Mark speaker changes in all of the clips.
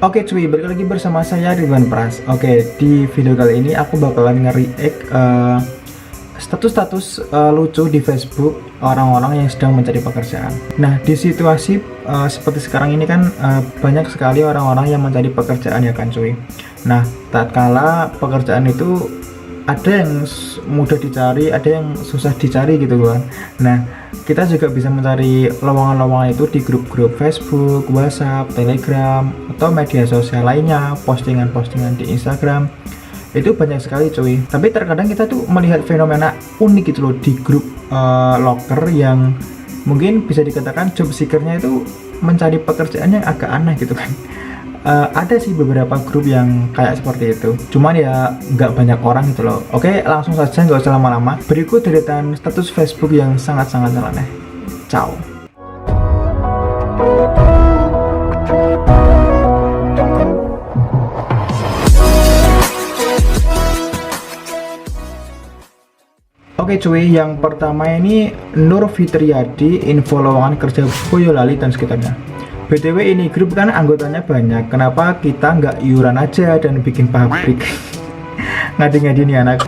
Speaker 1: Oke cuy, balik lagi bersama saya Ridwan Pras. Oke, di video kali ini aku bakalan nge-react status-status lucu di Facebook orang-orang yang sedang mencari pekerjaan. Nah, di situasi seperti sekarang ini kan banyak sekali orang-orang yang mencari pekerjaan ya kan cuy. Nah, tatkala pekerjaan itu ada yang mudah dicari, ada yang susah dicari gitu kan. Nah, kita juga bisa mencari lowongan-lowongan itu di grup-grup Facebook, WhatsApp, Telegram, atau media sosial lainnya, postingan-postingan di Instagram. Itu banyak sekali cuy. Tapi terkadang kita tuh melihat fenomena unik gitu loh di grup loker yang mungkin bisa dikatakan job seeker-nya itu mencari pekerjaan yang agak aneh gitu kan. Ada sih beberapa grup yang kayak seperti itu, cuman ya nggak banyak orang gitu loh. Oke, langsung saja nggak usah lama-lama. Berikut deretan status Facebook yang sangat-sangat aneh. Ciao. Oke cuy, yang pertama ini Nur Fitriadi, info lowongan kerja Boyolali dan sekitarnya. BTW ini grup kan anggotanya banyak, kenapa kita nggak iuran aja dan bikin pabrik? Ngadi-ngadi nih anak.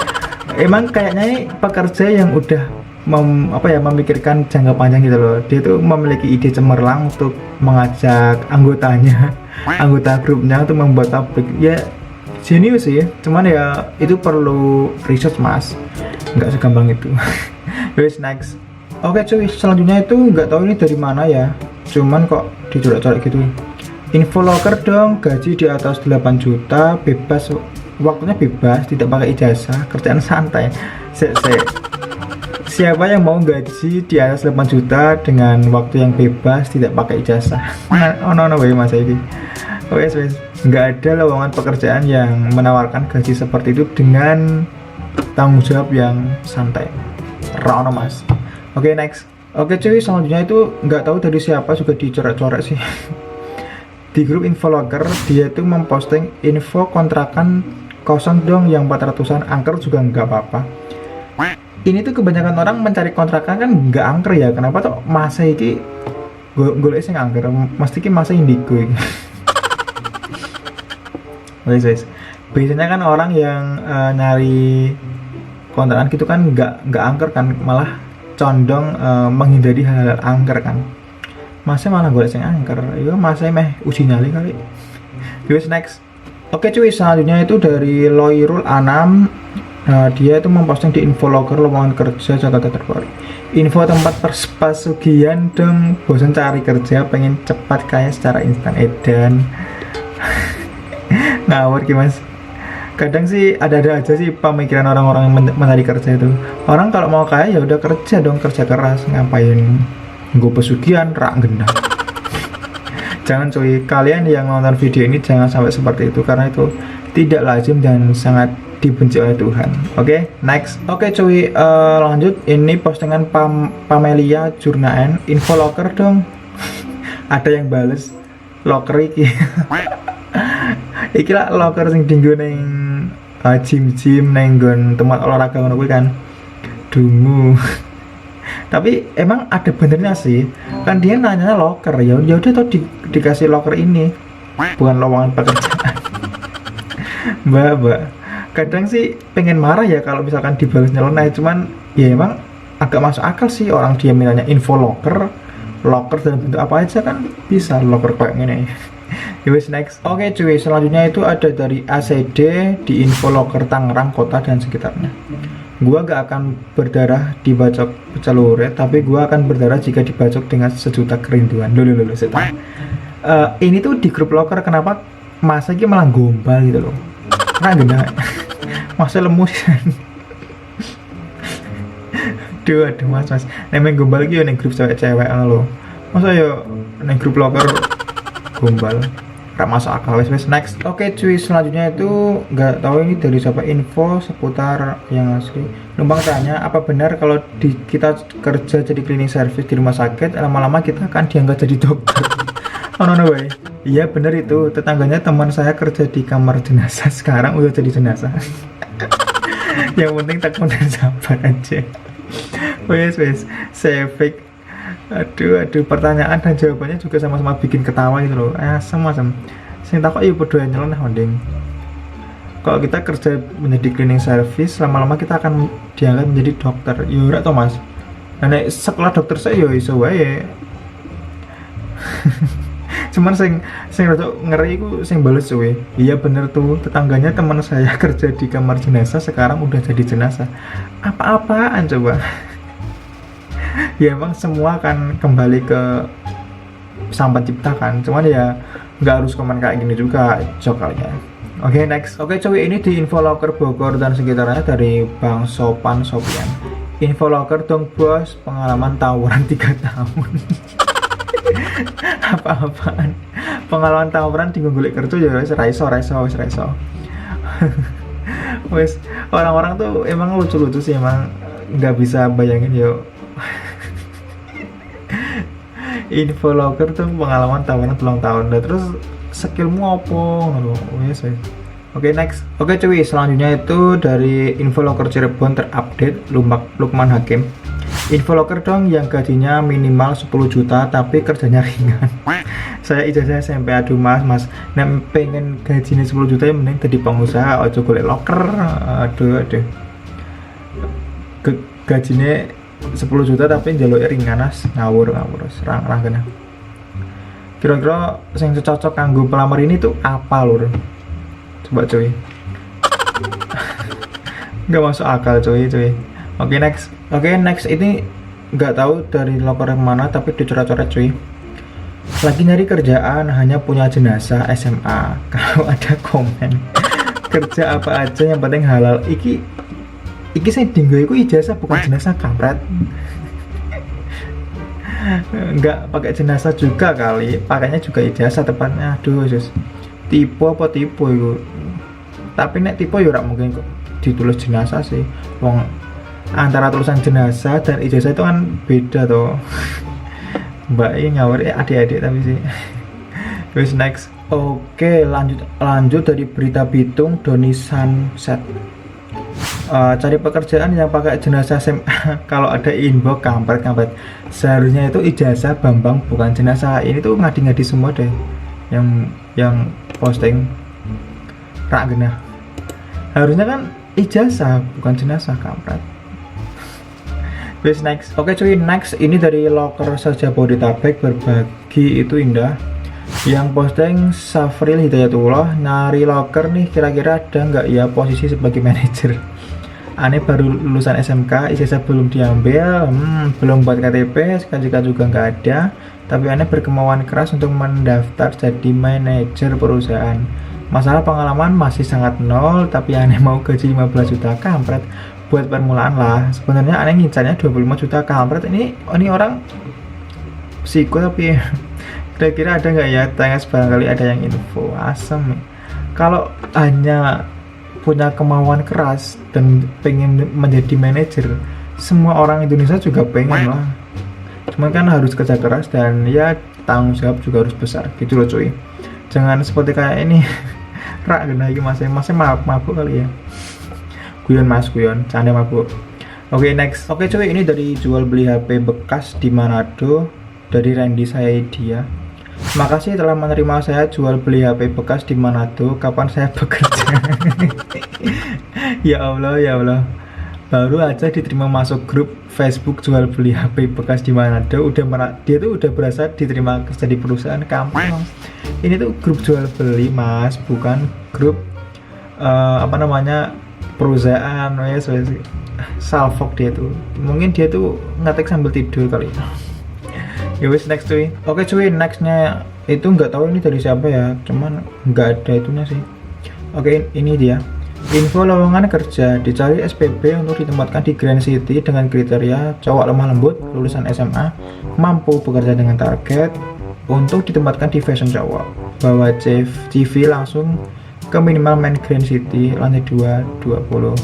Speaker 1: Emang kayaknya ini pekerja yang udah memikirkan jangka panjang gitu loh. Dia tuh memiliki ide cemerlang untuk mengajak anggotanya, anggota grupnya untuk membuat pabrik. Ya jenius sih, cuman ya itu perlu research mas, nggak segampang itu. Guys, next. Oke cuy, selanjutnya itu nggak tahu ini dari mana ya, cuman kok dicoret-coret gitu. Info loker dong, gaji di atas 8 juta, bebas, waktunya bebas, tidak pakai ijazah, kerjaan santai. Siapa yang mau gaji di atas 8 juta dengan waktu yang bebas, tidak pakai ijazah? Oh no masa ini. Wes, nggak ada lowongan pekerjaan yang menawarkan gaji seperti itu dengan tanggung jawab yang santai. Rano mas. Oke, next. Oke cuy, selanjutnya itu nggak tahu dari siapa, juga dicoret-coret sih. Di grup Infoloker dia tuh memposting info kontrakan kosong dong yang 400-an, angker juga nggak apa-apa. Ini tuh kebanyakan orang mencari kontrakan kan nggak angker ya, kenapa tuh masa ini gue sih angker, mesti ki masa indigo. Guys, biasanya kan orang yang nyari kontrakan gitu kan nggak angker kan, malah condong menghindari hal-hal angker kan. Masa malah gue sing angker, ya masa meh uji nyali kali. Guys, next. Oke cuy, selanjutnya itu dari Loirul Anam. Dia itu memposting di Infoloker lowongan kerja Jakarta Terbaru. Info tempat pesugihan dong, bosan cari kerja, pengen cepat kaya secara instan edan. Ngawur mas. Kadang sih ada-ada aja sih pemikiran orang-orang yang mencari kerja itu. Orang kalau mau kaya ya udah kerja dong, kerja keras, ngapain gue pesugihan rak gendah. Jangan cuy, kalian yang nonton video ini jangan sampai seperti itu, karena itu tidak lazim dan sangat dibenci oleh Tuhan. Oke, next. Oke cuy, lanjut. Ini postingan Pamelia Jurnaen, info loker dong. Ada yang bales loker iki. Iki lah loker sing dinggo ning gym neng tempat olahraga ngono kuwi kan. Dungu. Tapi emang ada benernya sih. Kan dia nanyanya loker, ya udah tuh dikasih loker ini. Bukan lowongan pekerjaan. Mbak. Kadang sih pengen marah ya kalau misalkan dibalas nyeleneh, cuman ya emang agak masuk akal sih orang dia mintanya info loker dalam bentuk apa aja kan bisa loker kayak gini. Yowes, next. Oke cuy, selanjutnya itu ada dari ACD di info loker Tangerang kota dan sekitarnya. Gua gak akan berdarah dibacok pecelurit, tapi gua akan berdarah jika dibacok dengan sejuta kerinduan. Loh, setan. Ini tuh di grup loker, kenapa masa ini malah gombal gitu loh. Nah gena. Masa lemus. Aduh mas. Nemeng gombal gitu nih grup cewek-cewek lo. Masa ya nih grup loker gombal, gak masuk akal. Wes, next. Oke cuy, selanjutnya itu nggak tahu ini dari siapa, info seputar yang asli. Numpang tanya, apa benar kalau kita kerja jadi cleaning service di rumah sakit, lama-lama kita akan diangkat jadi dokter? Oh no way. Iya benar itu, tetangganya teman saya kerja di kamar jenazah, sekarang udah jadi jenazah. Yang penting takut dan sabar aja. Wes, saya fake. Aduh, pertanyaan dan jawabannya juga sama-sama bikin ketawa gitu loh. Asem. Sing takok ya padha nyeleneh mending. Kalau kita kerja menjadi cleaning service, lama-lama kita akan diangkat menjadi dokter. Ya ora to, Mas. Nah, nek sekolah dokter saya ya iso wae. Cuman sing rada ngeri iku sing bales suwe. Iya bener tuh, tetangganya teman saya kerja di kamar jenazah sekarang udah jadi jenazah. Apa-apaan coba? Ya emang semua akan kembali ke sang pencipta kan. Cuman ya nggak harus komen kayak gini juga, jok kali ya. Oke, next. Oke, cuy, ini di Infolocker Bogor dan sekitarnya dari Bang Sopan Sopian. Infolocker dong bos, pengalaman tawuran 3 tahun. Apa-apaan? Pengalaman tawuran di Gunggul Kertu ya wis raiso. Wes orang-orang tuh emang lucu-lucu sih, emang nggak bisa bayangin yo. Infolocker tuh pengalaman tawuran 3 tahun. Dan terus skillmu opo ngono wes. Oke, next. Oke cuy, selanjutnya itu dari Infolocker Cirebon terupdate Lukman Hakim. Infolocker dong yang gajinya minimal 10 juta tapi kerjanya ringan. Saya ijazah SMP, aduh mas nek pengen gajinya 10 juta ya mending jadi pengusaha, ojo golek loker. Aduh gajinya 10 juta tapi njaluk ringan as, ngawur serang kena. Kira-kira yang cocok kanggo pelamar ini tuh apa lur? Coba cuy. Nggak masuk akal cuy. Oke, next ini nggak tahu dari loker yang mana tapi dicoret-coret cuy. Lagi nyari kerjaan hanya punya jenazah SMA. Kalau ada komen kerja apa aja yang penting halal. Iki saya dinggo iku ijazah bukan jenazah kampret. Enggak pakai jenazah juga kali, pakainya juga ijazah tepatnya. Aduh sus, tipu itu. Tapi nek tipu ya ora mungkin kok ditulis jenazah sih. Wong antara tulisan jenazah dan ijazah itu kan beda toh. Mbak ini ngawur adik-adik tapi sih. Terus next. Oke, lanjut dari berita Bitung Doni Sunset. Cari pekerjaan yang pakai jenazah SMA. Kalau ada inbox kampret. Seharusnya itu ijazah Bambang bukan jenazah. Ini tuh ngadi-ngadi semua deh yang posting rak genah. Harusnya kan ijazah bukan jenazah kampret. Please next. Oke cuy, next ini dari loker saja Bodetabek, berbagi itu indah. Yang posting Safril Hidayatullah, nyari loker nih, kira-kira ada nggak ya posisi sebagai manajer. Aneh baru lulusan SMK, ijazah belum diambil, belum buat KTP, SKJK juga nggak ada. Tapi aneh berkemauan keras untuk mendaftar jadi manajer perusahaan. Masalah pengalaman masih sangat nol, tapi aneh mau gaji 15 juta kampret. Buat permulaan lah. Sebenarnya aneh ngincarnya 25 juta kampret. Ini orang psiko tapi kira-kira ada nggak ya? Tanya barangkali ada yang info. Asem. Kalau hanya punya kemauan keras dan pengen menjadi manajer, semua orang Indonesia juga pengen lah. Cuman kan harus kerja keras dan ya tanggung jawab juga harus besar gitu loh cuy. Jangan seperti kayak ini. Rak genah iki masih mabuk kali ya. Guyon, canda mabuk. Oke, next. Oke cuy, ini dari jual beli HP bekas di Manado dari Randy Saedia. Makasih telah menerima saya jual beli HP bekas di Manado. Kapan saya bekerja? Ya Allah. Baru aja diterima masuk grup Facebook jual beli HP bekas di Manado. Dia tuh udah berasa diterima kerja di perusahaan kampung. Ini tuh grup jual beli mas, bukan grup perusahaan. Salfok dia tuh. Mungkin dia tuh ngetik sambil tidur kali. Ya wis, next cuy. Oke cuy, nextnya itu nggak tahu ini dari siapa ya, cuman nggak ada itunya sih. Oke, ini dia info lowongan kerja, dicari SPB untuk ditempatkan di Grand City dengan kriteria cowok lemah lembut, lulusan SMA, mampu bekerja dengan target, untuk ditempatkan di fashion cowok, bawa CV langsung ke minimal main Grand City lantai 2 20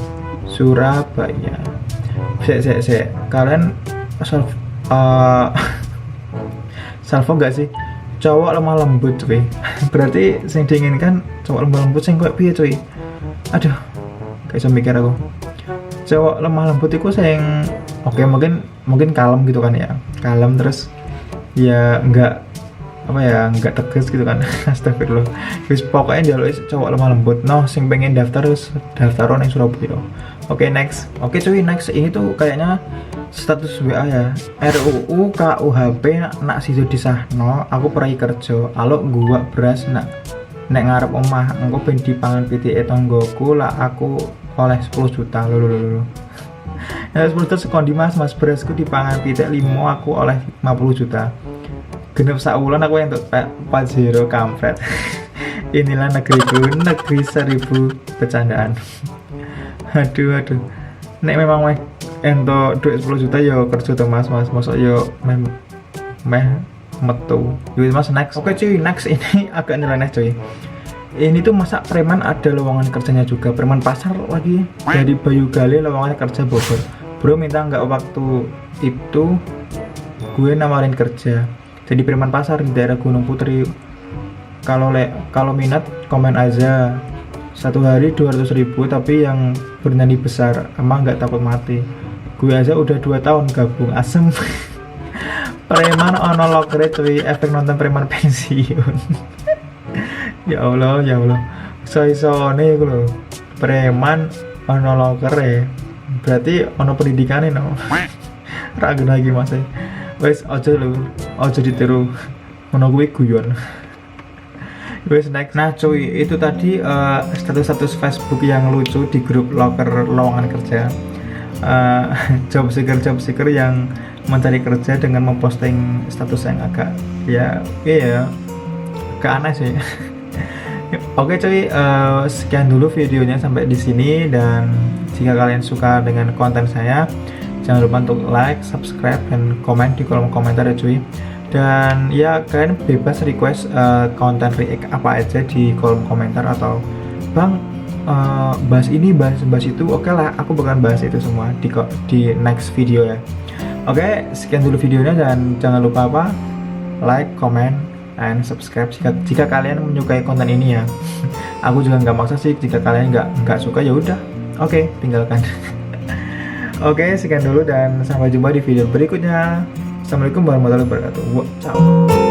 Speaker 1: Surabaya. Kalian salvo nggak sih? Cowok lemah lembut cuy. Berarti yang diinginkan cowok lemah lembut sing kayak piye cuy? Aduh, kayak bisa mikir aku. Cowok lemah lembut itu yang mungkin kalem gitu kan ya. Kalem terus ya nggak apa ya, nggak tegas gitu kan. Astagfirullah. Wis pokoknya jaluk cowok lemah lembut. No, sing pengen daftar terus daftar yang Surabaya. Oke, next. Oke cuy, next ini tuh kayaknya status WA ya. RUU KUHP nak sido disahno, aku pergi kerja. Alok gua beras nak nek ngarep omah, engko ben dipangan pitike tanggoku lah aku oleh 10 juta. Lho. Ya 10 juta sekondi mas berasku dipangan pitik 5 aku oleh 50 juta. Genep saulan aku yang untuk Pajero kampret. Inilah negeriku, negeri 1000 bercandaan. aduh nek memang ento duit 10 juta yo kerja tuh mas mosok yo meh metu yuk mas. Next. Oke cuy, next ini agak nyeleneh cuy. Ini tuh masa preman ada lowongan kerjanya juga, preman pasar lagi dari Bayu Gale, lowongan kerja Bogor. Bro minta nggak waktu itu gue nawarin kerja jadi preman pasar di daerah Gunung Putri. Kalau minat komen aja. Satu hari 200.000 tapi yang bernyanyi besar, emang nggak takut mati. Gue aja udah 2 tahun gabung, asem. Preman ono lokere cuy, efek nonton preman pensiun. ya Allah so nih gue loh, preman ono lokere berarti ono pendidikannya no. Ragu lagi mas. Wes ojo ditiru, ono gue guyon. Wes next. Nah cuy, itu tadi status Facebook yang lucu di grup loker lowongan kerja. Job seeker yang mencari kerja dengan memposting status yang agak agak aneh sih. Oke cuy, sekian dulu videonya sampai di sini, dan jika kalian suka dengan konten saya, jangan lupa untuk like, subscribe, dan komen di kolom komentar ya cuy. Dan ya kalian bebas request konten react apa aja di kolom komentar, atau bang bahas ini bahas itu, oke lah, aku bakalan bahas itu semua di next video ya. Oke, sekian dulu videonya, dan jangan lupa like, comment, and subscribe jika kalian menyukai konten ini ya. Aku juga nggak maksa sih, jika kalian nggak suka ya udah, oke, tinggalkan. Oke, sekian dulu dan sampai jumpa di video berikutnya. Assalamualaikum warahmatullahi wabarakatuh. Ciao.